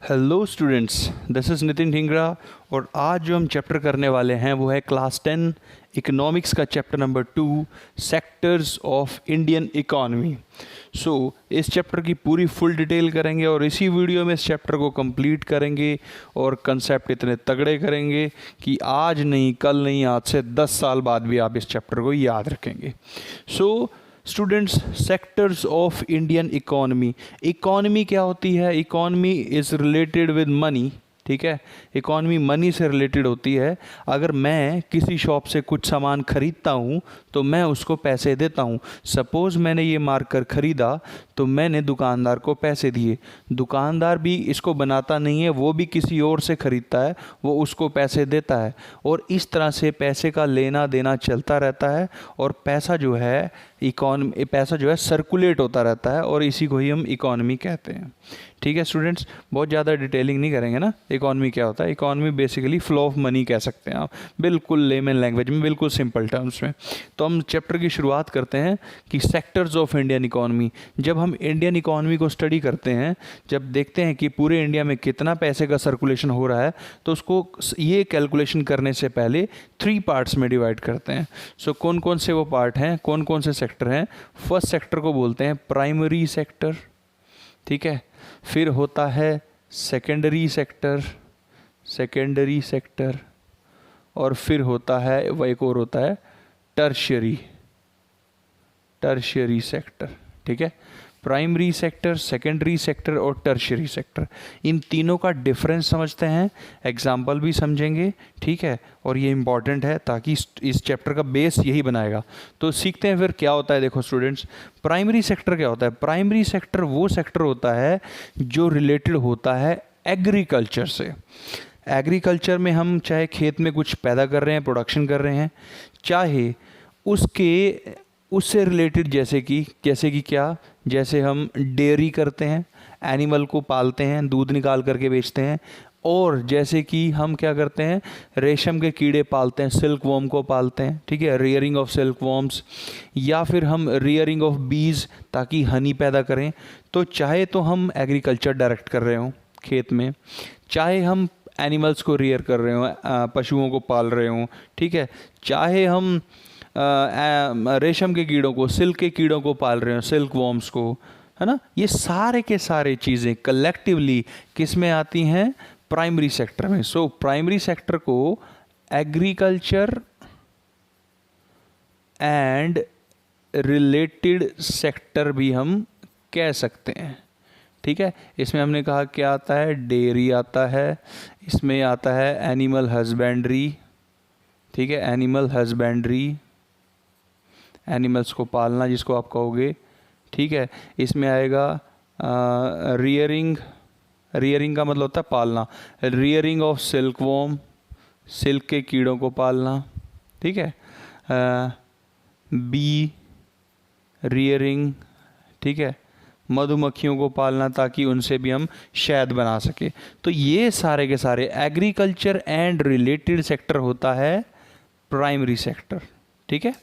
Hello students, this is Nitin Dhingra. और आज जो हम चैप्टर करने वाले हैं वो है क्लास 10 इकोनॉमिक्स का chapter number 2, sectors of Indian economy. इस चैप्टर की पूरी फुल डिटेल करेंगे और इसी वीडियो में इस चैप्टर को कंप्लीट करेंगे और कंसेप्ट इतने तगड़े करेंगे कि आज नहीं, कल नहीं, आज से 10 साल बाद भी आप इस चैप्टर को याद रखेंगे। Students, sectors of Indian economy. Economy क्या होती है? Economy is related with money. ठीक है, इकोनॉमी मनी से रिलेटेड होती है। अगर मैं किसी शॉप से कुछ सामान खरीदता हूँ तो मैं उसको पैसे देता हूँ। सपोज़ मैंने ये मार्कर ख़रीदा तो मैंने दुकानदार को पैसे दिए। दुकानदार भी इसको बनाता नहीं है, वो भी किसी और से ख़रीदता है, वो उसको पैसे देता है और इस तरह से पैसे का लेना देना चलता रहता है और पैसा जो है सर्कुलेट होता रहता है और इसी को ही हम इकोनॉमी कहते हैं। ठीक है स्टूडेंट्स, बहुत ज़्यादा डिटेलिंग नहीं करेंगे ना। इकोनॉमी क्या होता है? Economy basically flow of money कह सकते हैं आप, बिल्कुल लेमन लैंग्वेज में, बिल्कुल सिंपल टर्म्स में। तो हम चैप्टर की शुरुआत करते हैं कि सेक्टर्स ऑफ इंडियन इकोनॉमी। जब हम इंडियन इकोनॉमी को स्टडी करते हैं, जब देखते हैं कि पूरे इंडिया में कितना पैसे का सर्कुलेशन हो रहा है, तो उसको ये कैलकुलेशन करने से पहले 3 पार्ट्स में डिवाइड करते हैं। कौन कौन से वो पार्ट हैं, कौन कौन से सेक्टर हैं? फर्स्ट सेक्टर को बोलते हैं प्राइमरी सेक्टर। ठीक है, फिर होता है सेकेंडरी सेक्टर, और फिर होता है वो एक और होता है टर्शियरी सेक्टर। ठीक है, प्राइमरी सेक्टर, सेकेंडरी सेक्टर और टर्शियरी सेक्टर, इन तीनों का डिफरेंस समझते हैं, एग्जाम्पल भी समझेंगे। ठीक है, और ये इम्पॉर्टेंट है ताकि इस चैप्टर का बेस यही बनाएगा। तो सीखते हैं फिर क्या होता है। देखो स्टूडेंट्स, प्राइमरी सेक्टर क्या होता है? प्राइमरी सेक्टर वो सेक्टर होता है जो रिलेटेड होता है एग्रीकल्चर से। एग्रीकल्चर में हम चाहे खेत में कुछ पैदा कर रहे हैं, प्रोडक्शन कर रहे हैं, चाहे उससे रिलेटेड जैसे कि क्या, जैसे हम डेयरी करते हैं, एनिमल को पालते हैं, दूध निकाल करके बेचते हैं, और जैसे कि हम क्या करते हैं, रेशम के कीड़े पालते हैं, सिल्क वॉर्म को पालते हैं। ठीक है, रियरिंग ऑफ सिल्क वॉर्म्स, या फिर हम रियरिंग ऑफ बीज ताकि हनी पैदा करें। तो चाहे तो हम एग्रीकल्चर डायरेक्ट कर रहे हों खेत में, चाहे हम एनिमल्स को रियर कर रहे हों, पशुओं को पाल रहे हों, ठीक है, चाहे हम रेशम के कीड़ों को, सिल्क के कीड़ों को पाल रहे हो, सिल्क वॉर्म्स को, है ना, ये सारे के सारे चीज़ें कलेक्टिवली किस में आती हैं? प्राइमरी सेक्टर में। प्राइमरी सेक्टर को एग्रीकल्चर एंड रिलेटेड सेक्टर भी हम कह सकते हैं। ठीक है, इसमें हमने कहा क्या आता है? डेयरी आता है, इसमें आता है एनिमल हस्बेंड्री। ठीक है, एनिमल हस्बेंड्री, एनिमल्स को पालना जिसको आप कहोगे। ठीक है, इसमें आएगा रियरिंग का मतलब होता है पालना, rearing of silk worm, silk के कीड़ों को पालना। ठीक है, बी रियरिंग, ठीक है, मधुमक्खियों को पालना ताकि उनसे भी हम शहद बना सके। तो ये सारे के सारे एग्रीकल्चर एंड रिलेटेड सेक्टर होता है प्राइमरी सेक्टर। ठीक है,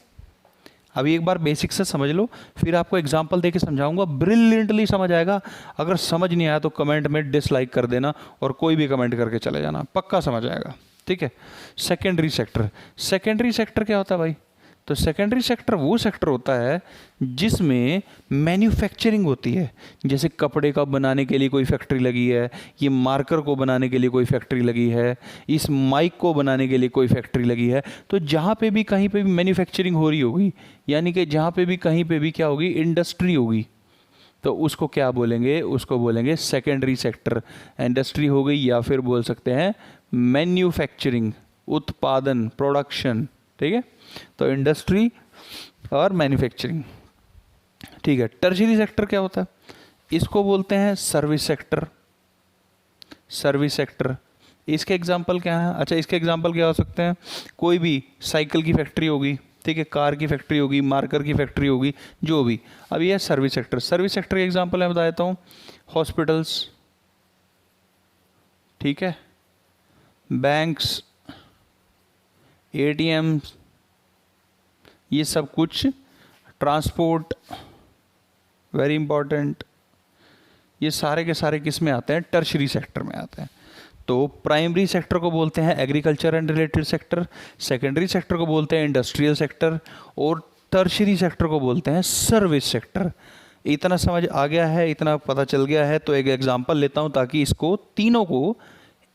अभी एक बार बेसिक से समझ लो, फिर आपको एग्जांपल देके समझाऊंगा, ब्रिलियंटली समझ आएगा। अगर समझ नहीं आया तो कमेंट में डिसलाइक कर देना और कोई भी कमेंट करके चले जाना, पक्का समझ आएगा। ठीक है, सेकेंडरी सेक्टर क्या होता है भाई? तो सेकेंडरी सेक्टर वो सेक्टर होता है जिसमें मैन्युफैक्चरिंग होती है। जैसे कपड़े का बनाने के लिए कोई फैक्ट्री लगी है, ये मार्कर को बनाने के लिए कोई फैक्ट्री लगी है, इस माइक को बनाने के लिए कोई फैक्ट्री लगी है। तो जहाँ पे भी कहीं पे भी मैन्युफैक्चरिंग हो रही होगी, यानी कि जहाँ पे भी कहीं पे भी क्या होगी, इंडस्ट्री होगी, तो उसको क्या बोलेंगे? उसको बोलेंगे सेकेंडरी सेक्टर। इंडस्ट्री हो गई, या फिर बोल सकते हैं मैन्युफैक्चरिंग, उत्पादन, प्रोडक्शन। ठीक है, तो इंडस्ट्री और मैन्युफैक्चरिंग। ठीक है, टर्शियरी सेक्टर क्या होता है? इसको बोलते हैं सर्विस सेक्टर। इसके एग्जांपल क्या है? अच्छा, इसके एग्जांपल क्या हो सकते हैं? कोई भी साइकिल की फैक्ट्री होगी, ठीक है, कार की फैक्ट्री होगी, मार्कर की फैक्ट्री होगी, जो भी। अब ये सर्विस सेक्टर के एग्जांपल मैं बता देता हूँ। हॉस्पिटल्स, ठीक है, बैंक्स, एटीएम, ये सब कुछ। ट्रांसपोर्ट, वेरी इंपॉर्टेंट, ये सारे के सारे किस में आते हैं? टर्शरी सेक्टर में आते हैं। तो प्राइमरी सेक्टर को बोलते हैं agriculture and related sector, secondary sector को बोलते हैं इंडस्ट्रियल सेक्टर, और टर्शरी सेक्टर को बोलते हैं सर्विस सेक्टर। इतना समझ आ गया है, इतना पता चल गया है। तो एक एग्जांपल लेता हूँ ताकि इसको तीनों को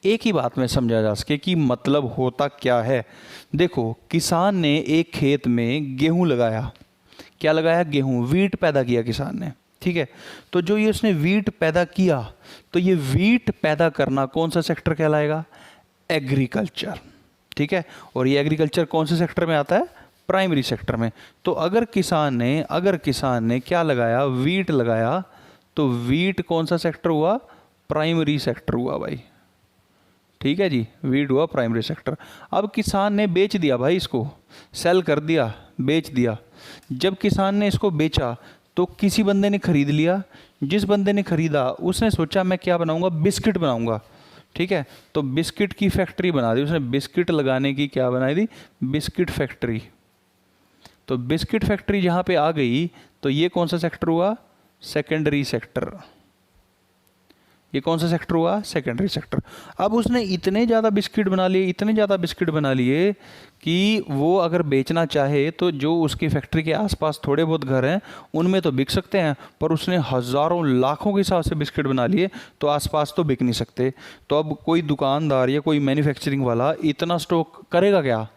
एक ही बात में समझा जा सके कि मतलब होता क्या है। देखो, किसान ने एक खेत में गेहूं लगाया। क्या लगाया? गेहूं, वीट पैदा किया किसान ने, ठीक है। तो जो ये उसने वीट पैदा किया, तो ये वीट पैदा करना कौन सा सेक्टर कहलाएगा? एग्रीकल्चर, ठीक है। और ये एग्रीकल्चर कौन से सेक्टर में आता है? प्राइमरी सेक्टर में। तो अगर किसान ने क्या लगाया? वीट लगाया, तो वीट कौन सा सेक्टर हुआ? प्राइमरी सेक्टर हुआ भाई, ठीक है जी, वीट हुआ प्राइमरी सेक्टर। अब किसान ने बेच दिया भाई, इसको सेल कर दिया, बेच दिया। जब किसान ने इसको बेचा तो किसी बंदे ने खरीद लिया। जिस बंदे ने खरीदा उसने सोचा मैं क्या बनाऊंगा? बिस्किट बनाऊंगा, ठीक है। तो बिस्किट की फैक्ट्री बना दी उसने। बिस्किट लगाने की क्या बनाई थी? Biscuit factory. तो बिस्किट फैक्ट्री जहाँ पे आ गई, तो ये कौन सा सेक्टर हुआ? Secondary sector. ये कौन सा सेक्टर हुआ? Secondary sector. अब उसने इतने ज़्यादा बिस्किट बना लिए, इतने ज़्यादा बिस्किट बना लिए कि वो अगर बेचना चाहे तो जो उसकी फैक्ट्री के आसपास थोड़े बहुत घर हैं उनमें तो बिक सकते हैं, पर उसने हज़ारों लाखों के हिसाब से बिस्किट बना लिए, तो आसपास तो बिक नहीं सकते। तो अब कोई दुकानदार या कोई मैन्युफैक्चरिंग वाला इतना स्टॉक करेगा क्या?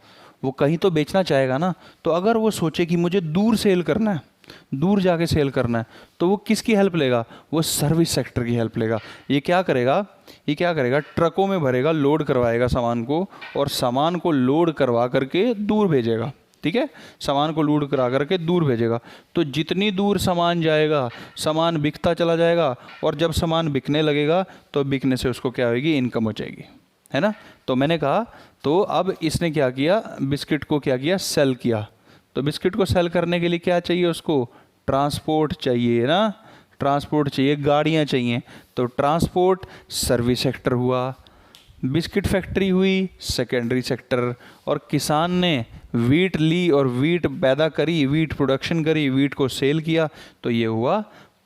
वो कहीं तो बेचना चाहेगा ना। तो अगर वो सोचे कि मुझे दूर सेल करना है, दूर जाके सेल करना है, तो वो किसकी हेल्प लेगा? वो सर्विस सेक्टर की हेल्प लेगा। ये क्या करेगा? ट्रकों में भरेगा, लोड करवाएगा सामान को, और सामान को लोड करवा करके दूर भेजेगा, ठीक है। सामान को लोड करा करके दूर भेजेगा। तो जितनी दूर सामान जाएगा, सामान बिकता चला जाएगा, और जब सामान बिकने लगेगा तो बिकने से उसको क्या होगी? इनकम हो जाएगी, है ना। तो मैंने कहा, तो अब इसने क्या किया? बिस्किट को क्या किया? सेल किया। तो बिस्किट को सेल करने के लिए क्या चाहिए उसको? ट्रांसपोर्ट चाहिए ना, ट्रांसपोर्ट चाहिए, गाड़ियाँ चाहिए। तो ट्रांसपोर्ट सर्विस सेक्टर हुआ, बिस्किट फैक्ट्री हुई सेकेंडरी सेक्टर, और किसान ने वीट ली और वीट पैदा करी, वीट प्रोडक्शन करी, वीट को सेल किया, तो ये हुआ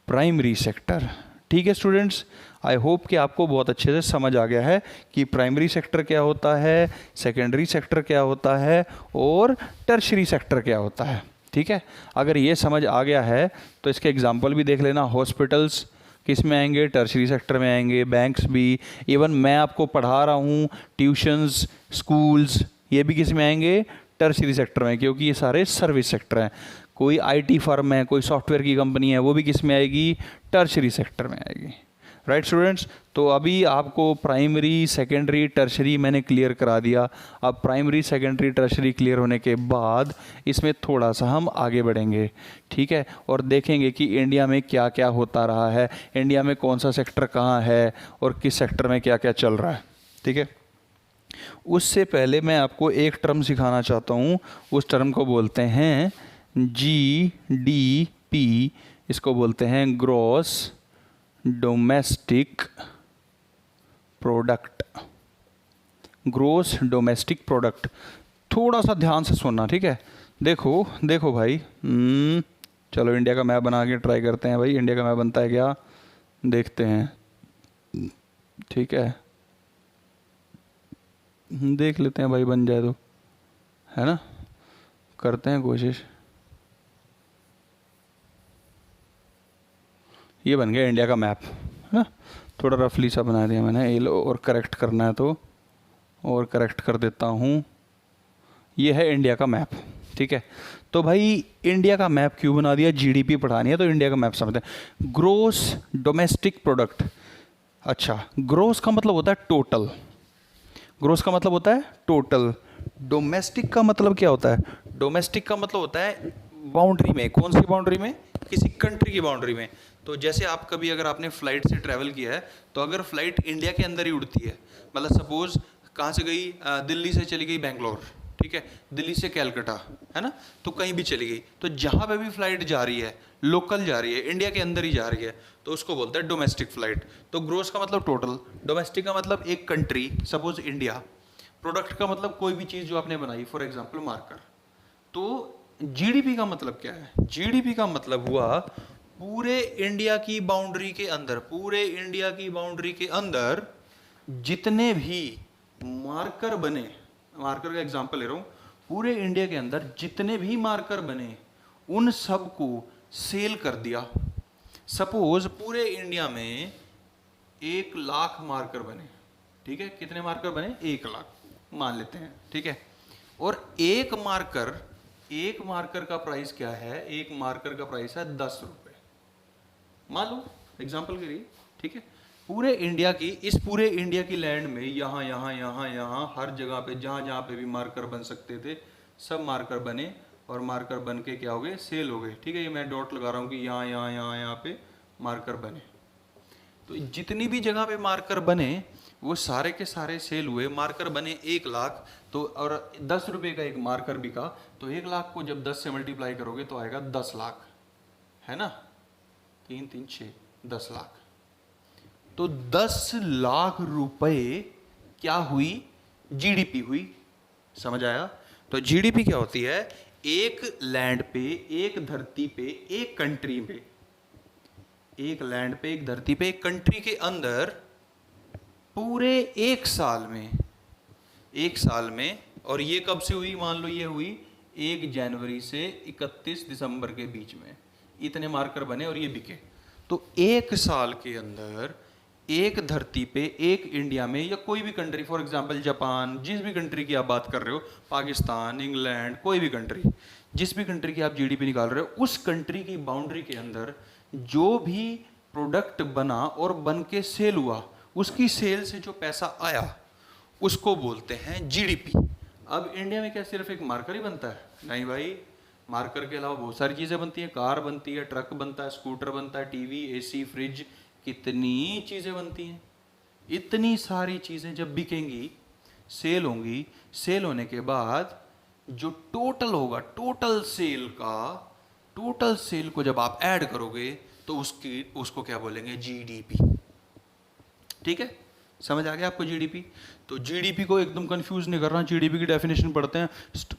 प्राइमरी सेक्टर। ठीक है स्टूडेंट्स, आई होप कि आपको बहुत अच्छे से समझ आ गया है कि प्राइमरी सेक्टर क्या होता है, सेकेंडरी सेक्टर क्या होता है, और टर्शरी सेक्टर क्या होता है। ठीक है, अगर ये समझ आ गया है तो इसके एग्जाम्पल भी देख लेना। हॉस्पिटल्स किस में आएंगे? टर्शरी सेक्टर में आएंगे। बैंक्स भी, इवन मैं आपको पढ़ा रहा हूँ, ट्यूशन्स, स्कूल्स, ये भी किस में आएंगे? टर्शरी सेक्टर में, क्योंकि ये सारे सर्विस सेक्टर हैं। कोई आईटी फर्म है, कोई सॉफ्टवेयर की कंपनी है, वो भी किस में आएगी? टर्शरी सेक्टर में आएगी। राइट स्टूडेंट्स, तो अभी आपको प्राइमरी, सेकेंडरी, टर्शरी मैंने क्लियर करा दिया। अब प्राइमरी, सेकेंडरी, टर्शरी क्लियर होने के बाद इसमें थोड़ा सा हम आगे बढ़ेंगे, ठीक है, और देखेंगे कि इंडिया में क्या क्या होता रहा है, इंडिया में कौन सा सेक्टर कहाँ है और किस सेक्टर में क्या क्या चल रहा है। ठीक है, उससे पहले मैं आपको एक टर्म सिखाना चाहता हूँ। उस टर्म को बोलते हैं GDP, इसको बोलते हैं gross domestic product. Gross domestic product, थोड़ा सा ध्यान से सुनना, ठीक है। देखो देखो भाई, चलो इंडिया का मैप बना के ट्राई करते हैं भाई। इंडिया का मैप बनता है क्या, देखते हैं, ठीक है, देख लेते हैं भाई, बन जाए तो, है ना, करते हैं कोशिश। ये बन गया इंडिया का मैप, है ना। थोड़ा रफली सा बना दिया मैंने, ये लो, और करेक्ट करना है तो और करेक्ट कर देता हूँ। ये है इंडिया का मैप, ठीक है। तो भाई इंडिया का मैप क्यों बना दिया? जीडीपी पढ़ानी है तो इंडिया का मैप समझते हैं। ग्रोस डोमेस्टिक प्रोडक्ट, अच्छा, ग्रोस का मतलब होता है टोटल, ग्रोस का मतलब होता है टोटल। डोमेस्टिक का मतलब क्या होता है? डोमेस्टिक का मतलब होता है बाउंड्री में। कौन सी बाउंड्री में? किसी कंट्री की बाउंड्री में। तो जैसे आप कभी अगर आपने फ्लाइट से ट्रैवल किया है, तो अगर फ्लाइट इंडिया के अंदर ही उड़ती है, मतलब सपोज कहाँ से गई, दिल्ली से चली गई बेंगलोर, ठीक है, दिल्ली से कैलकाटा, है ना, तो कहीं भी चली गई, तो जहाँ पे भी फ्लाइट जा रही है, लोकल जा रही है, इंडिया के अंदर ही जा रही है, तो उसको बोलते हैं डोमेस्टिक फ्लाइट। तो ग्रोस का मतलब टोटल, डोमेस्टिक का मतलब एक कंट्री, सपोज इंडिया, प्रोडक्ट का मतलब कोई भी चीज़ जो आपने बनाई, फॉर एग्जाम्पल मार्कर। तो जीडीपी का मतलब क्या है? जीडीपी का मतलब हुआ पूरे इंडिया की बाउंड्री के अंदर, पूरे इंडिया की बाउंड्री के अंदर जितने भी मार्कर बने, मार्कर का एग्जांपल ले रहा हूं, पूरे इंडिया के अंदर जितने भी मार्कर बने उन सब को सेल कर दिया। सपोज पूरे इंडिया में 1 लाख मार्कर बने, ठीक है, कितने मार्कर बने? 1 लाख मान लेते हैं, ठीक है। और एक मार्कर का प्राइस क्या है? एक मार्कर का प्राइस है 10 रुपए, मान लो एग्जांपल के लिए, ठीक है। पूरे इंडिया की, इस पूरे इंडिया की लैंड में यहाँ यहाँ यहाँ यहाँ हर जगह पे जहाँ जहाँ पे भी मार्कर बन सकते थे सब मार्कर बने, और मार्कर बन के क्या हो गए? सेल हो गए, ठीक है। ये मैं डॉट लगा रहा हूँ कि यहाँ यहाँ यहाँ यहाँ पे मार्कर बने। तो जितनी भी जगह पे मार्कर बने वो सारे के सारे सेल हुए। मार्कर बने 1 लाख, तो और 10 रुपये का एक मार्कर बिका, तो 1 लाख को जब 10 से मल्टीप्लाई करोगे तो आएगा 10 लाख, है ना। 3 3 6 10 लाख। तो 10 लाख रुपए क्या हुई? जीडीपी हुई। समझ आया? तो जीडीपी क्या होती है? एक लैंड पे, एक धरती पे, एक कंट्री पे, एक लैंड पे, एक धरती पे, एक कंट्री के अंदर पूरे एक साल में, और ये कब से हुई? मान लो ये हुई 1 जनवरी से 31 दिसंबर के बीच में, इतने मार्कर बने और ये बिके। तो एक साल के अंदर एक धरती पे, एक इंडिया में, या कोई भी कंट्री, फॉर एग्जांपल जापान, जिस भी कंट्री की आप बात कर रहे हो, पाकिस्तान, इंग्लैंड, कोई भी कंट्री, जिस भी कंट्री की आप जीडीपी निकाल रहे हो, उस कंट्री की बाउंड्री के अंदर जो भी प्रोडक्ट बना और बन के सेल हुआ, उसकी सेल से जो पैसा आया उसको बोलते हैं जीडीपी। अब इंडिया में क्या सिर्फ एक मार्कर ही बनता है? नहीं भाई, मार्कर के अलावा बहुत सारी चीज़ें बनती हैं। कार बनती है, ट्रक बनता है, स्कूटर बनता है, टीवी, एसी, फ्रिज, कितनी चीज़ें बनती हैं। इतनी सारी चीज़ें जब बिकेंगी, सेल होंगी, सेल होने के बाद जो टोटल होगा, टोटल सेल को जब आप ऐड करोगे तो उसको क्या बोलेंगे? जीडीपी। ठीक है, समझ आ गया आपको जीडीपी? तो जीडीपी को एकदम कंफ्यूज नहीं करना। जीडीपी की डेफिनेशन पढ़ते हैं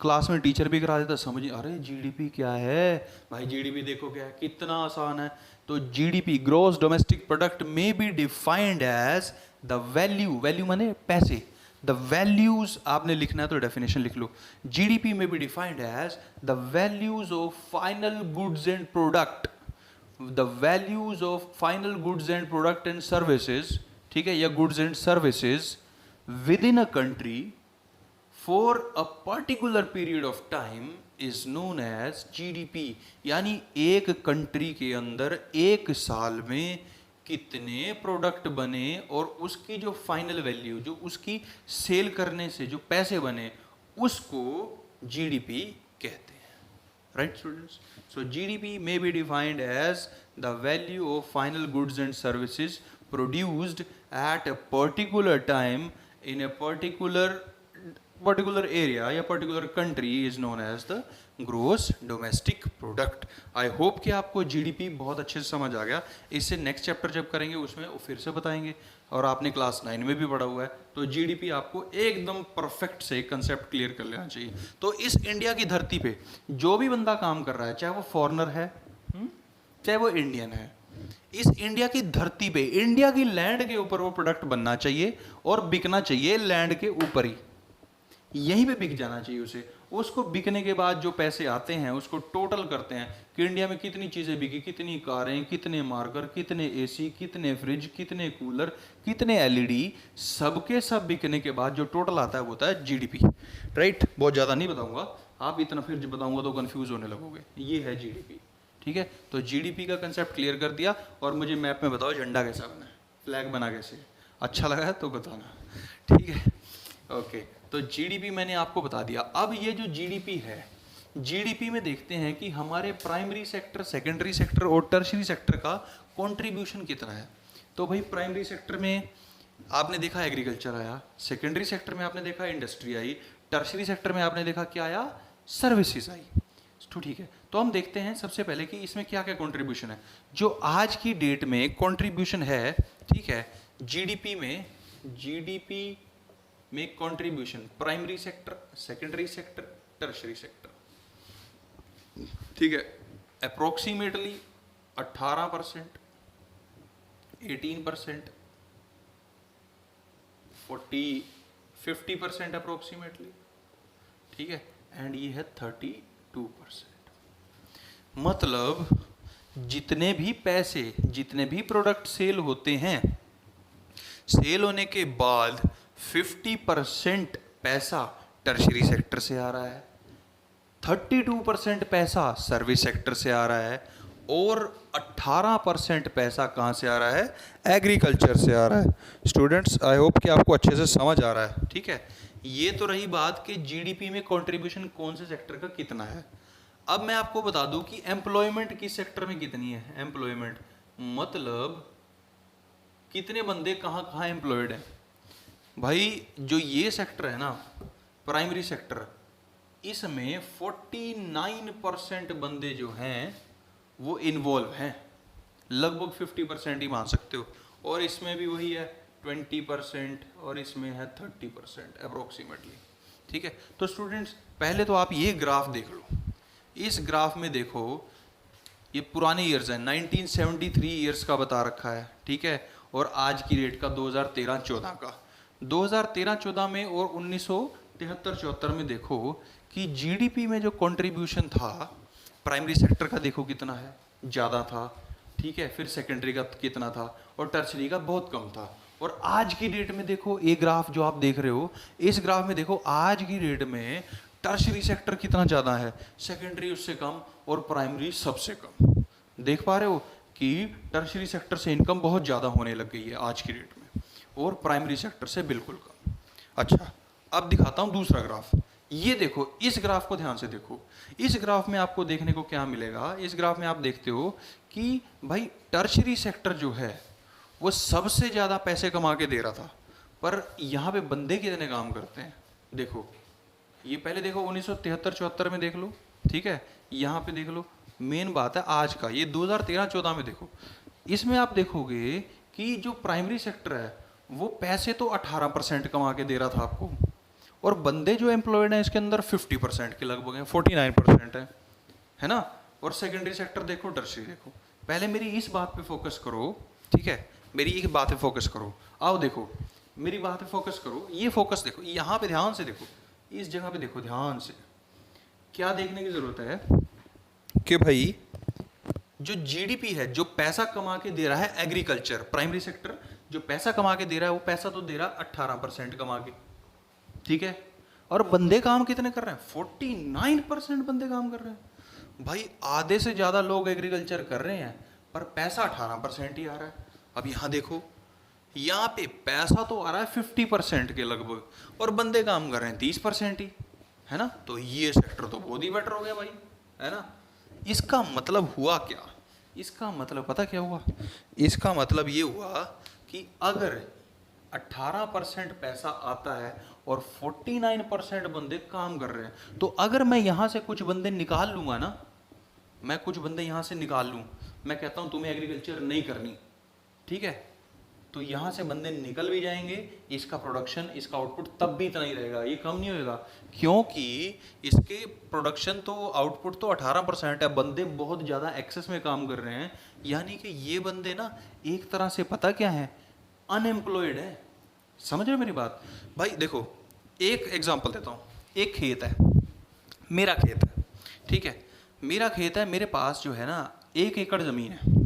क्लास में, टीचर भी करा देता, समझिए अरे जीडीपी क्या है भाई, जीडीपी देखो क्या है, कितना आसान है। तो GDP, gross domestic product, may be defined as the value माने पैसे, द वैल्यूज, आपने लिखना है तो डेफिनेशन लिख लो। GDP may be defined as the values of final goods and product, the values of final goods and product and services, ठीक है, या goods and services within a country for a particular period of time is known as GDP. यानी एक country के अंदर एक साल में कितने प्रोडक्ट बने और उसकी जो फाइनल वैल्यू, जो उसकी सेल करने से जो पैसे बने, उसको जीडीपी कहते हैं। Right students? So GDP may be defined as the value of final goods and services produced at a particular time in a particular area या particular country is known as the gross domestic product. I hope कि आपको GDP बहुत अच्छे से समझ आ गया। इससे next chapter जब करेंगे उसमें वो फिर से बताएंगे, और आपने क्लास 9 में भी पढ़ा हुआ है। तो जीडीपी आपको एकदम परफेक्ट से कंसेप्ट क्लियर कर लेना चाहिए। तो इस इंडिया की धरती पे जो भी बंदा काम कर रहा है, चाहे वो फॉरेनर है चाहे वो इंडियन है, इस इंडिया की धरती पे, इंडिया की लैंड के ऊपर वो प्रोडक्ट बनना चाहिए और बिकना चाहिए लैंड के ऊपर ही, यहीं पे बिक जाना चाहिए उसे। उसको बिकने के बाद जो पैसे आते हैं उसको टोटल करते हैं कि इंडिया में कितनी चीज़ें बिकी, कितनी कारें, कितने मार्कर, कितने एसी, कितने फ्रिज, कितने कूलर, कितने एलईडी, सबके सब बिकने के बाद जो टोटल आता है वो होता है जीडीपी। राइट? बहुत ज़्यादा नहीं बताऊंगा, आप इतना फिर बताऊंगा तो कंफ्यूज होने लगोगे। ये है जीडीपी। ठीक है, तो जीडीपी का कंसेप्ट क्लियर कर दिया। और मुझे मैप में बताओ झंडा कैसा बना है, फ्लैग बना कैसे, अच्छा लगा है तो बताना। ठीक है, ओके। तो जीडीपी मैंने आपको बता दिया। अब ये जो जीडीपी है, जीडीपी में देखते हैं कि हमारे प्राइमरी सेक्टर, सेकेंडरी सेक्टर और टर्शरी सेक्टर का कंट्रीब्यूशन कितना है। तो भाई प्राइमरी सेक्टर में आपने देखा एग्रीकल्चर आया, सेकेंडरी सेक्टर में आपने देखा इंडस्ट्री आई, टर्शरी सेक्टर में आपने देखा क्या आया, सर्विसेज आई। तो ठीक है, तो हम देखते हैं सबसे पहले कि इसमें क्या क्या कंट्रीब्यूशन है। जो आज की डेट में कंट्रीब्यूशन है, ठीक है, जीडीपी में contribution, primary sector, secondary sector, tertiary sector, ठीक है, अप्रोक्सीमेटली 18%, 18%, 50% अप्रोक्सीमेटली, ठीक है, एंड ये है 32%। मतलब जितने भी पैसे, जितने भी प्रोडक्ट सेल होते हैं, सेल होने के बाद 50% पैसा टर्शरी सेक्टर से आ रहा है, 32% पैसा सर्विस सेक्टर से आ रहा है, और 18% पैसा कहाँ से आ रहा है? एग्रीकल्चर से आ रहा है। स्टूडेंट्स, आई होप कि आपको अच्छे से समझ आ रहा है, ठीक है। ये तो रही बात कि जीडीपी में कंट्रीब्यूशन कौन से सेक्टर का कितना है। अब मैं आपको बता दूं कि एम्प्लॉयमेंट किस सेक्टर में कितनी है। एम्प्लॉयमेंट मतलब कितने बंदे कहाँ कहाँ एम्प्लॉयड हैं। भाई जो ये सेक्टर है ना, प्राइमरी सेक्टर, इसमें 49% बंदे जो हैं वो इन्वॉल्व हैं, लगभग 50% ही मान सकते हो। और इसमें भी वही है 20%, और इसमें है 30% अप्रोक्सीमेटली, ठीक है। तो स्टूडेंट्स, पहले तो आप ये ग्राफ देख लो। इस ग्राफ में देखो, ये पुराने ईयर्स हैं, 1973 ईयर्स का बता रखा है, ठीक है, और आज की डेट का 2013-14 का। 2013-14 में और 1973-74 में देखो कि जीडीपी में जो कंट्रीब्यूशन था प्राइमरी सेक्टर का, देखो कितना है, ज़्यादा था, ठीक है। फिर सेकेंडरी का कितना था, और टर्शरी का बहुत कम था। और आज की डेट में देखो, ये ग्राफ जो आप देख रहे हो, इस ग्राफ में देखो आज की डेट में टर्शरी सेक्टर कितना ज़्यादा है, सेकेंडरी उससे कम, और प्राइमरी सबसे कम। देख पा रहे हो कि टर्शरी सेक्टर से इनकम बहुत ज़्यादा होने लग गई है आज की डेट में, और प्राइमरी सेक्टर से बिल्कुल कम। अच्छा, अब दिखाता हूँ दूसरा ग्राफ। ये देखो, इस ग्राफ को ध्यान से देखो। इस ग्राफ में आपको देखने को क्या मिलेगा? इस ग्राफ में आप देखते हो कि भाई टर्शरी सेक्टर जो है वो सबसे ज़्यादा पैसे कमा के दे रहा था, पर यहाँ पे बंदे कितने काम करते हैं। देखो, ये पहले देखो 1973-74 में देख लो, ठीक है, यहाँ पे देख लो। मेन बात है आज का, ये 2013-14 में देखो। इसमें आप देखोगे कि जो प्राइमरी सेक्टर है वो पैसे तो 18% कमा के दे रहा था आपको, और बंदे जो एम्प्लॉयड हैं इसके अंदर 50% के लगभग हैं, 49% है ना। और सेकेंडरी सेक्टर देखो, टर्शरी देखो। पहले मेरी इस बात पे फोकस करो, ठीक है, मेरी एक बात पे फोकस करो। आओ देखो, मेरी बात पे फोकस करो, ये फोकस देखो, यहाँ पे ध्यान से देखो, इस जगह पे देखो ध्यान से। क्या देखने की जरूरत है कि भाई जो जीडीपी है, जो पैसा कमा के दे रहा है एग्रीकल्चर, प्राइमरी सेक्टर जो पैसा कमा के दे रहा है, वो पैसा तो दे रहा है 18% कमा के, ठीक है। और बंदे काम कितने कर रहे हैं? 49% बंदे काम कर रहे हैं। भाई आधे से ज़्यादा लोग एग्रीकल्चर कर रहे हैं, पर पैसा 18% ही आ रहा है। अब यहाँ देखो, यहाँ पे पैसा तो आ रहा है 50% के लगभग, और बंदे काम कर रहे हैं 30% ही, है ना। तो ये सेक्टर तो बहुत ही बेटर हो गया भाई, है ना। इसका मतलब हुआ क्या? इसका मतलब पता क्या हुआ? इसका मतलब ये हुआ कि अगर 18% पैसा आता है और 49% बंदे काम कर रहे हैं, तो अगर मैं यहाँ से कुछ बंदे निकाल लूँगा ना, मैं कुछ बंदे यहाँ से निकाल लूँ, मैं कहता हूँ तुम्हें एग्रीकल्चर नहीं करनी, ठीक है, तो यहाँ से बंदे निकल भी जाएंगे, इसका प्रोडक्शन, इसका आउटपुट तब भी इतना ही रहेगा, ये कम नहीं होएगा, क्योंकि इसके प्रोडक्शन तो, आउटपुट तो 18% है, बंदे बहुत ज़्यादा एक्सेस में काम कर रहे हैं। यानी कि ये बंदे ना एक तरह से पता क्या है, अनएम्प्लॉयड है। समझ रहे हो मेरी बात? भाई देखो, एक एग्जांपल देता हूँ। एक खेत है, मेरा खेत है, ठीक है, मेरा खेत है, मेरे पास जो है ना 1 एकड़ ज़मीन है।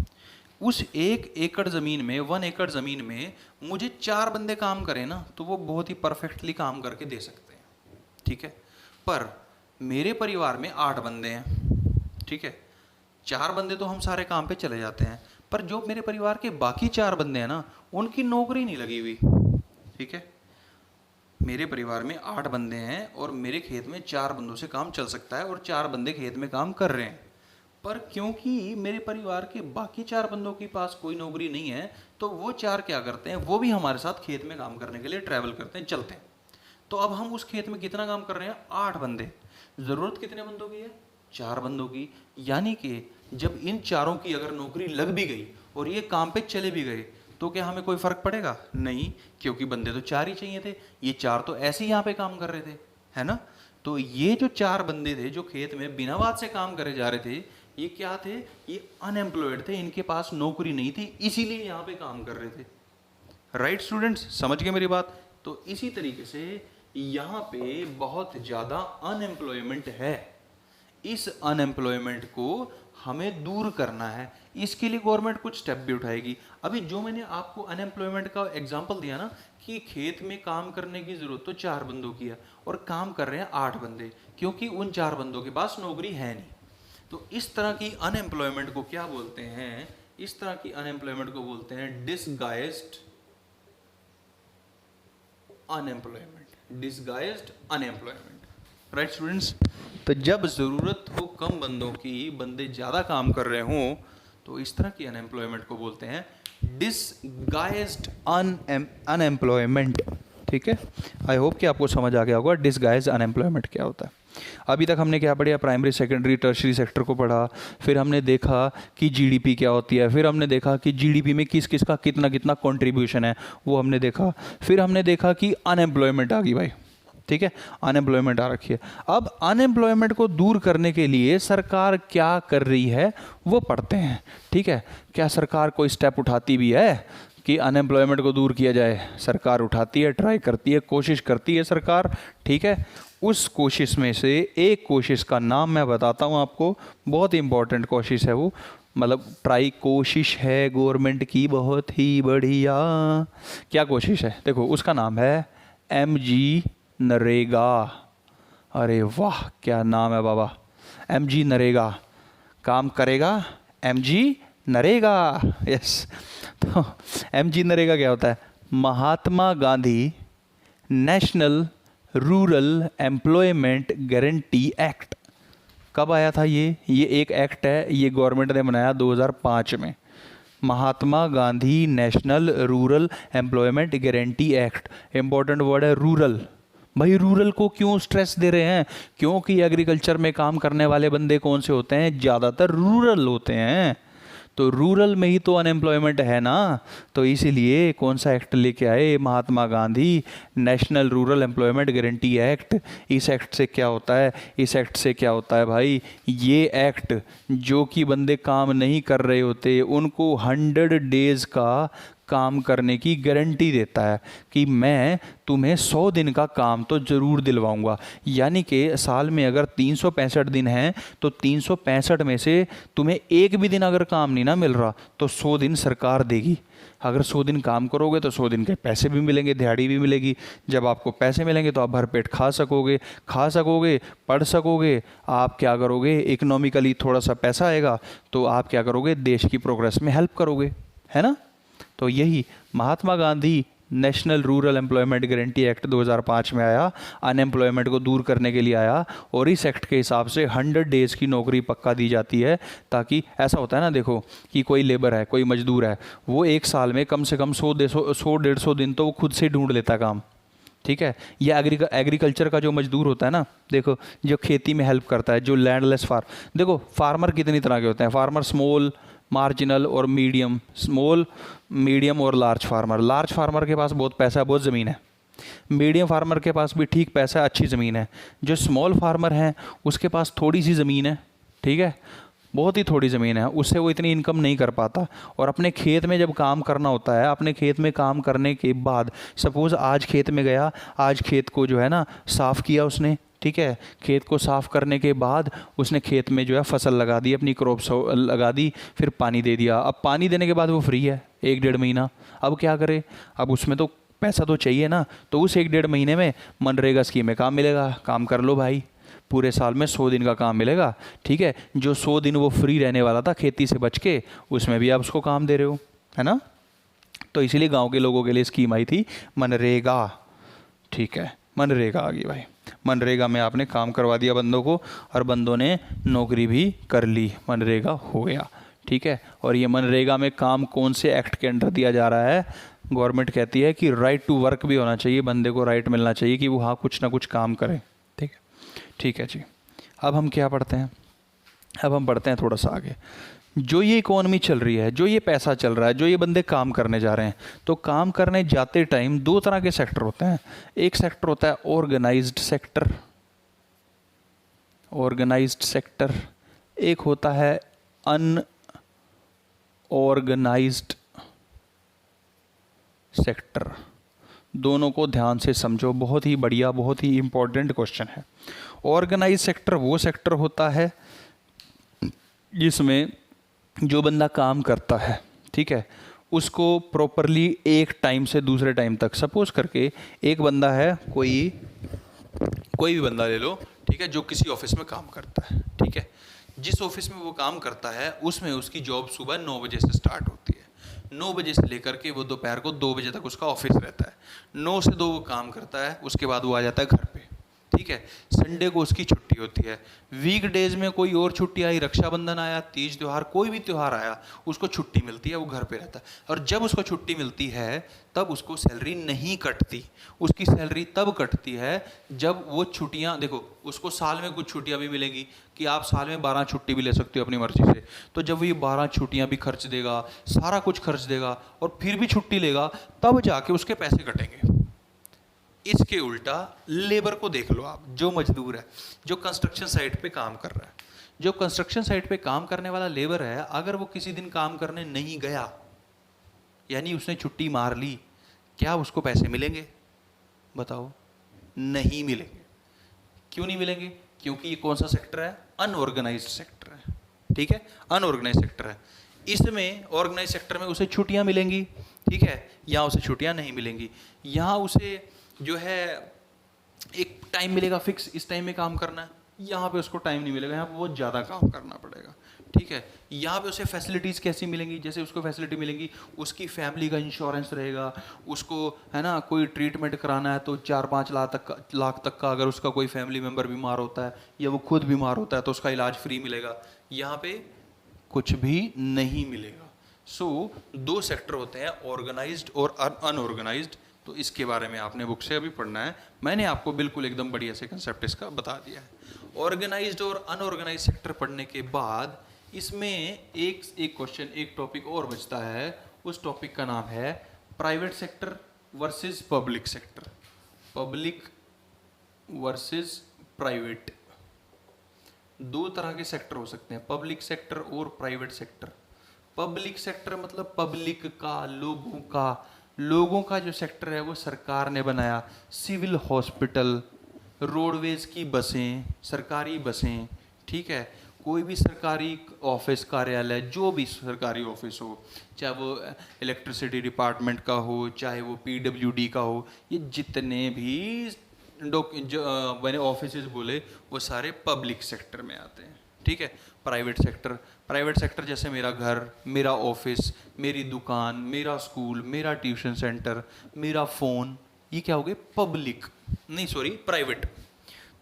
उस 1 एकड़ ज़मीन में, 1 एकड़ ज़मीन में मुझे 4 बंदे काम करें ना, तो वो बहुत ही परफेक्टली काम करके दे सकते हैं, ठीक है। पर मेरे परिवार में 8 बंदे हैं, ठीक है, 4 बंदे तो हम सारे काम पे चले जाते हैं, पर जो मेरे परिवार के बाकी 4 बंदे हैं ना, उनकी नौकरी नहीं लगी हुई, ठीक है। मेरे परिवार में 8 बंदे हैं और मेरे खेत में 4 बंदों से काम चल सकता है, और 4 बंदे खेत में काम कर रहे हैं। पर क्योंकि मेरे परिवार के बाकी 4 बंदों के पास कोई नौकरी नहीं है, तो वो 4 क्या करते हैं, वो भी हमारे साथ खेत में काम करने के लिए ट्रैवल करते हैं, चलते हैं। तो अब हम उस खेत में कितना काम कर रहे हैं? 8 बंदे। ज़रूरत कितने बंदों की है? 4 बंदों की। यानी कि जब इन चारों की अगर नौकरी लग भी गई और ये काम पे चले भी गए, तो क्या हमें कोई फ़र्क पड़ेगा? नहीं, क्योंकि बंदे तो 4 ही चाहिए थे, ये 4 तो ऐसे ही यहाँ पे काम कर रहे थे, है ना। तो ये जो 4 बंदे थे जो खेत में बिना बात से काम करे जा रहे थे, ये क्या थे, ये अनएम्प्लॉयड थे, इनके पास नौकरी नहीं थी, इसीलिए यहाँ पे काम कर रहे थे। राइट स्टूडेंट्स, समझ गए मेरी बात। तो इसी तरीके से यहाँ पे बहुत ज़्यादा अनएम्प्लॉयमेंट है, इस अनएम्प्लॉयमेंट को हमें दूर करना है, इसके लिए गवर्नमेंट कुछ स्टेप भी उठाएगी। अभी जो मैंने आपको अनएम्प्लॉयमेंट का एग्जांपल दिया ना कि खेत में काम करने की ज़रूरत तो 4 बंदों की है और काम कर रहे हैं 8 बंदे, क्योंकि उन 4 बंदों के पास नौकरी है नहीं। तो इस तरह की अनएम्प्लॉयमेंट को क्या बोलते हैं, इस तरह की अनएम्प्लॉयमेंट को बोलते हैं disguised unemployment, disguised unemployment. Right students, तो जब ज़रूरत हो कम बंदों की, बंदे ज़्यादा काम कर रहे हों, तो इस तरह की अनएम्प्लॉयमेंट को बोलते हैं डिसगाइज्ड अनएम्प्लॉयमेंट। ठीक है, आई होप कि आपको समझ आ गया होगा डिसगाइज्ड अनएम्प्लॉयमेंट क्या होता है। अभी तक हमने क्या पढ़ा, प्राइमरी सेकेंडरी टर्शरी सेक्टर को पढ़ा, फिर हमने देखा कि जीडीपी क्या होती है, फिर हमने देखा कि जीडीपी में किस किस का कितना कितना कंट्रीब्यूशन है वो हमने देखा, फिर हमने देखा कि अनएम्प्लॉयमेंट आ गई भाई। ठीक है, अनएम्प्लॉयमेंट आ रखी है। अब अनएम्प्लॉयमेंट को दूर करने के लिए सरकार क्या कर रही है वो पढ़ते हैं। ठीक है, क्या सरकार कोई स्टेप उठाती भी है कि अनएम्प्लॉयमेंट को दूर किया जाए? सरकार उठाती है, ट्राई करती है, कोशिश करती है सरकार। ठीक है, उस कोशिश में से एक कोशिश का नाम मैं बताता हूँ आपको, बहुत ही इंपॉर्टेंट कोशिश है वो, मतलब ट्राई कोशिश है गवर्नमेंट की बहुत ही बढ़िया। क्या कोशिश है? देखो, उसका नाम है MG नरेगा। अरे वाह, क्या नाम है बाबा, MG नरेगा। काम करेगा MG नरेगा, यस। तो MG नरेगा क्या होता है? Mahatma Gandhi national rural employment guarantee act. कब आया था ये एक एक्ट है, ये गवर्नमेंट ने बनाया 2005 में। Mahatma Gandhi national rural employment guarantee act. Important word है रूरल। भाई रूरल को क्यों स्ट्रेस दे रहे हैं? क्योंकि एग्रीकल्चर में काम करने वाले बंदे कौन से होते हैं? ज़्यादातर रूरल होते हैं। तो रूरल में ही तो अनएम्प्लॉयमेंट है ना, तो इसीलिए कौन सा एक्ट लेके आए? Mahatma Gandhi national rural employment guarantee act. इस एक्ट से क्या होता है? इस एक्ट से क्या होता है भाई? ये एक्ट जो कि बंदे काम नहीं कर रहे होते उनको 100 डेज़ का काम करने की गारंटी देता है कि मैं तुम्हें 100 दिन का काम तो ज़रूर दिलवाऊंगा। यानी कि साल में अगर 365 दिन हैं तो 365 में से तुम्हें एक भी दिन अगर काम नहीं ना मिल रहा तो 100 दिन सरकार देगी। अगर 100 दिन काम करोगे तो 100 दिन के पैसे भी मिलेंगे, दिहाड़ी भी मिलेगी। जब आपको पैसे मिलेंगे तो आप भरपेट खा सकोगे, पढ़ सकोगे। आप क्या करोगे? इकोनॉमिकली थोड़ा सा पैसा आएगा तो आप क्या करोगे? देश की प्रोग्रेस में हेल्प करोगे, है ना। तो यही Mahatma Gandhi national rural employment guarantee act 2005 में आया, अनएम्प्लॉयमेंट को दूर करने के लिए आया। और इस एक्ट के हिसाब से 100 डेज़ की नौकरी पक्का दी जाती है, ताकि ऐसा होता है ना, देखो कि कोई लेबर है, कोई मजदूर है, वो एक साल में कम से कम 100-150 दिन तो वो खुद से ढूंढ लेता है काम। ठीक है, ये एग्रीकल्चर का जो मजदूर होता है ना, देखो जो खेती में हेल्प करता है, जो लैंडलेस देखो फार्मर कितनी तरह के होते हैं। फार्मर स्मॉल, मार्जिनल और मीडियम। स्मॉल, मीडियम और लार्ज फार्मर। लार्ज फार्मर के पास बहुत पैसा है, बहुत ज़मीन है। मीडियम फार्मर के पास भी ठीक पैसा है, अच्छी ज़मीन है। जो स्मॉल फार्मर है उसके पास थोड़ी सी ज़मीन है, ठीक है, बहुत ही थोड़ी ज़मीन है, उससे वो इतनी इनकम नहीं कर पाता। और अपने खेत में जब काम करना होता है, अपने खेत में काम करने के बाद सपोज़ आज खेत में गया, आज खेत को जो है ना साफ़ किया उसने, ठीक है, खेत को साफ़ करने के बाद उसने खेत में जो है फसल लगा दी, अपनी क्रॉप्स लगा दी, फिर पानी दे दिया। अब पानी देने के बाद वो फ्री है 1-1.5 महीना। अब क्या करे? अब उसमें तो पैसा तो चाहिए ना, तो उस 1-1.5 महीने में मनरेगा स्कीम में काम मिलेगा, काम कर लो भाई, पूरे साल में 100 दिन का काम मिलेगा। ठीक है, जो 100 दिन वो फ्री रहने वाला था खेती से बच के, उसमें भी आप उसको काम दे रहे हो, है ना। तो इसीलिए गाँव के लोगों के लिए स्कीम आई थी मनरेगा। ठीक है, मनरेगा आ गई भाई। मनरेगा में आपने काम करवा दिया बंदों को और बंदों ने नौकरी भी कर ली, मनरेगा हो गया। ठीक है, और ये मनरेगा में काम कौन से एक्ट के अंडर दिया जा रहा है? गवर्नमेंट कहती है कि राइट टू वर्क भी होना चाहिए, बंदे को राइट मिलना चाहिए कि वो हाँ कुछ ना कुछ काम करे। ठीक है, ठीक है जी। अब हम क्या पढ़ते हैं? अब हम पढ़ते हैं थोड़ा सा आगे। जो ये इकोनॉमी चल रही है, जो ये पैसा चल रहा है, जो ये बंदे काम करने जा रहे हैं, तो काम करने जाते टाइम 2 तरह के सेक्टर होते हैं। एक सेक्टर होता है ऑर्गेनाइज्ड सेक्टर, ऑर्गेनाइज्ड सेक्टर। एक होता है अनऑर्गेनाइज्ड सेक्टर। दोनों को ध्यान से समझो, बहुत ही बढ़िया, बहुत ही इम्पोर्टेंट क्वेश्चन है। ऑर्गेनाइज सेक्टर वो सेक्टर होता है जिसमें जो बंदा काम करता है, ठीक है, उसको प्रॉपरली एक टाइम से दूसरे टाइम तक, सपोज करके एक बंदा है, कोई भी बंदा ले लो, ठीक है, जो किसी ऑफिस में काम करता है, ठीक है, जिस ऑफिस में वो काम करता है उसमें उसकी जॉब सुबह 9 बजे से स्टार्ट होती है। 9 बजे से लेकर के वो दोपहर को 2 बजे तक उसका ऑफिस रहता है। 9 से 2 वो काम करता है, उसके बाद वो आ जाता है घर पे, ठीक है। संडे को उसकी छुट्टी होती है। वीक डेज में कोई और छुट्टी आई, रक्षाबंधन आया, तीज त्यौहार, कोई भी त्यौहार आया, उसको छुट्टी मिलती है, वो घर पे रहता है। और जब उसको छुट्टी मिलती है तब उसको सैलरी नहीं कटती। उसकी सैलरी तब कटती है जब वो छुट्टियां, देखो उसको साल में कुछ छुट्टियां भी मिलेंगी कि आप साल में 12 छुट्टी भी ले सकते हो अपनी मर्जी से। तो जब वो ये 12 छुट्टियां भी खर्च देगा, सारा कुछ खर्च देगा और फिर भी छुट्टी लेगा, तब जाके उसके पैसे कटेंगे। इसके उल्टा लेबर को देख लो आप, जो मजदूर है, जो कंस्ट्रक्शन साइट पे काम कर रहा है, जो कंस्ट्रक्शन साइट पे काम करने वाला लेबर है, अगर वो किसी दिन काम करने नहीं गया, यानी उसने छुट्टी मार ली, क्या उसको पैसे मिलेंगे? बताओ, नहीं मिलेंगे। क्यों नहीं मिलेंगे? क्योंकि ये कौन सा सेक्टर है? अनऑर्गेनाइज्ड सेक्टर है, ठीक है, अनऑर्गेनाइज्ड सेक्टर है। इसमें ऑर्गेनाइज सेक्टर में उसे छुट्टियां मिलेंगी, ठीक है, यहाँ उसे छुट्टियां नहीं मिलेंगी। यहाँ उसे जो है एक टाइम मिलेगा फिक्स, इस टाइम में काम करना है, यहाँ पे उसको टाइम नहीं मिलेगा, यहाँ पे बहुत ज़्यादा काम करना पड़ेगा, ठीक है। यहाँ पे उसे फैसिलिटीज़ कैसी मिलेंगी? जैसे उसको फैसिलिटी मिलेंगी, उसकी फैमिली का इंश्योरेंस रहेगा, उसको है ना कोई ट्रीटमेंट कराना है तो 4-5 लाख तक का, अगर उसका कोई फैमिली मेम्बर बीमार होता है या वो खुद बीमार होता है तो उसका इलाज फ्री मिलेगा। यहाँ पे कुछ भी नहीं मिलेगा। सो 2 सेक्टर होते हैं, ऑर्गेनाइज्ड और अनऑर्गेनाइज्ड। तो इसके बारे में आपने बुक से अभी पढ़ना है, मैंने आपको बिल्कुल एकदम बढ़िया से कंसेप्ट इसका बता दिया है। ऑर्गेनाइज्ड और अनऑर्गेनाइज्ड सेक्टर पढ़ने के बाद इसमें एक क्वेश्चन, एक टॉपिक और बचता है। उस टॉपिक का नाम है private sector versus public sector. Public versus private, 2 तरह के सेक्टर हो सकते हैं, पब्लिक सेक्टर और प्राइवेट सेक्टर। पब्लिक सेक्टर मतलब पब्लिक का, लोगों का जो सेक्टर है वो सरकार ने बनाया। सिविल हॉस्पिटल, रोडवेज की बसें, सरकारी बसें, ठीक है, कोई भी सरकारी ऑफिस, कार्यालय, जो भी सरकारी ऑफिस हो, चाहे वो इलेक्ट्रिसिटी डिपार्टमेंट का हो, चाहे वो PWD का हो, ये जितने भी मैंने ऑफिस बोले वो सारे पब्लिक सेक्टर में आते हैं, ठीक है। प्राइवेट सेक्टर जैसे मेरा घर, मेरा ऑफिस, मेरी दुकान, मेरा स्कूल, मेरा ट्यूशन सेंटर, मेरा फ़ोन, ये क्या हो गए? पब्लिक, नहीं सॉरी प्राइवेट।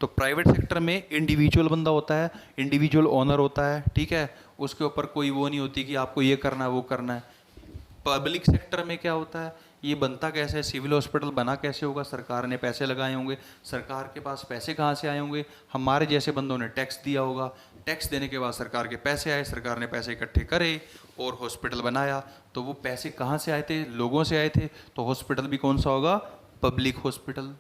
तो प्राइवेट सेक्टर में इंडिविजुअल बंदा होता है, इंडिविजुअल ओनर होता है, ठीक है, उसके ऊपर कोई वो नहीं होती कि आपको ये करना है वो करना है। पब्लिक सेक्टर में क्या होता है? ये बनता कैसे है? सिविल हॉस्पिटल बना कैसे होगा? सरकार ने पैसे लगाए होंगे। सरकार के पास पैसे कहाँ से आए होंगे? हमारे जैसे बंदों ने टैक्स दिया होगा। टैक्स देने के बाद सरकार के पैसे आए, सरकार ने पैसे इकट्ठे करे और हॉस्पिटल बनाया। तो वो पैसे कहाँ से आए थे? लोगों से आए थे। तो हॉस्पिटल भी कौन सा होगा? पब्लिक हॉस्पिटल,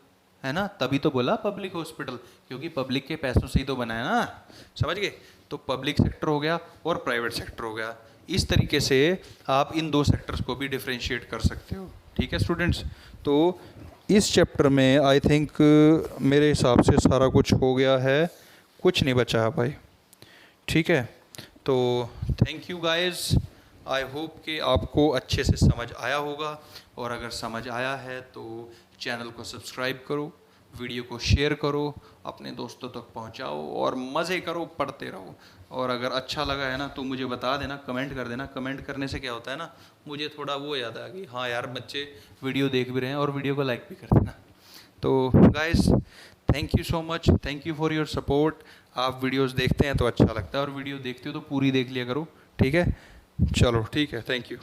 है ना, तभी तो बोला पब्लिक हॉस्पिटल, क्योंकि पब्लिक के पैसों से ही तो बनाया ना, समझ गए। तो पब्लिक सेक्टर हो गया और प्राइवेट सेक्टर हो गया। इस तरीके से आप इन 2 सेक्टर्स को भी डिफरेंशिएट कर सकते हो, ठीक है स्टूडेंट्स। तो इस चैप्टर में आई थिंक मेरे हिसाब से सारा कुछ हो गया है, कुछ नहीं बचा है भाई, ठीक है। तो thank you guys, I hope कि आपको अच्छे से समझ आया होगा, और अगर समझ आया है तो चैनल को सब्सक्राइब करो, वीडियो को शेयर करो, अपने दोस्तों तक पहुंचाओ और मज़े करो, पढ़ते रहो। और अगर अच्छा लगा है ना तो मुझे बता देना, कमेंट कर देना। कमेंट करने से क्या होता है ना, मुझे थोड़ा वो याद आ गई, हाँ यार बच्चे वीडियो देख भी रहे हैं, और वीडियो को लाइक भी कर देना। तो guys thank you so much, thank you for your support. आप वीडियोस देखते हैं तो अच्छा लगता है, और वीडियो देखते हो तो पूरी देख लिया करो, ठीक है। चलो ठीक है, थैंक यू।